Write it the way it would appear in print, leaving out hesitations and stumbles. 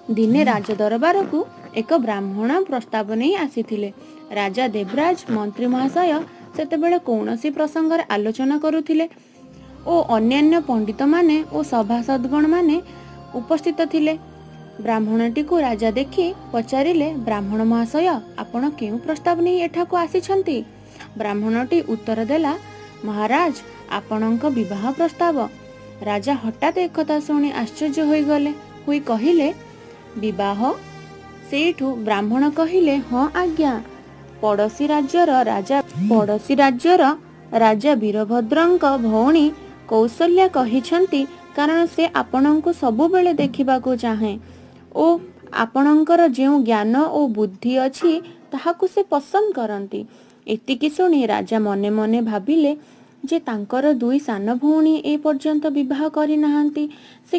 दिने राजदरबार को एक ब्राह्मण प्रस्ताव नहीं आसीथिले। राजा देवराज मंत्री महाशय सेतेबेले कौनसी प्रसंग आलोचना करुथिले ओ अन्यान्य पंडित माने ओ सभासदगण माने उपस्थित थिले। ब्राह्मणटी को राजा देखि पचारिले, ब्राह्मण महाशय आपण केउ प्रस्ताव नहीं एठाको आसीछंती? ब्राह्मणटी उत्तर देला, महाराज आपणक विवाह प्रस्ताव। राजा हठात एक कथा शुणी आश्चर्य होई गले, हुई कहिले विवाह? सेठू ब्राह्मण कहिले, हाँ आज्ञा। पड़ोसी राज्यर राजा वीरभद्रंक भौणी कौशल्या कहिछंती, कारण से आपणंकु सबुबेले देखिबाकू चाहे ओ आपणंकर जेउ ज्ञान ओ बुद्धि अछि ताहाकू से पसंद करंती। एतिकी शुणी राजा मने मने भाबिले जे तांकर दुई सान भौणी ए पर्यंत विवाह करि नाहांती, से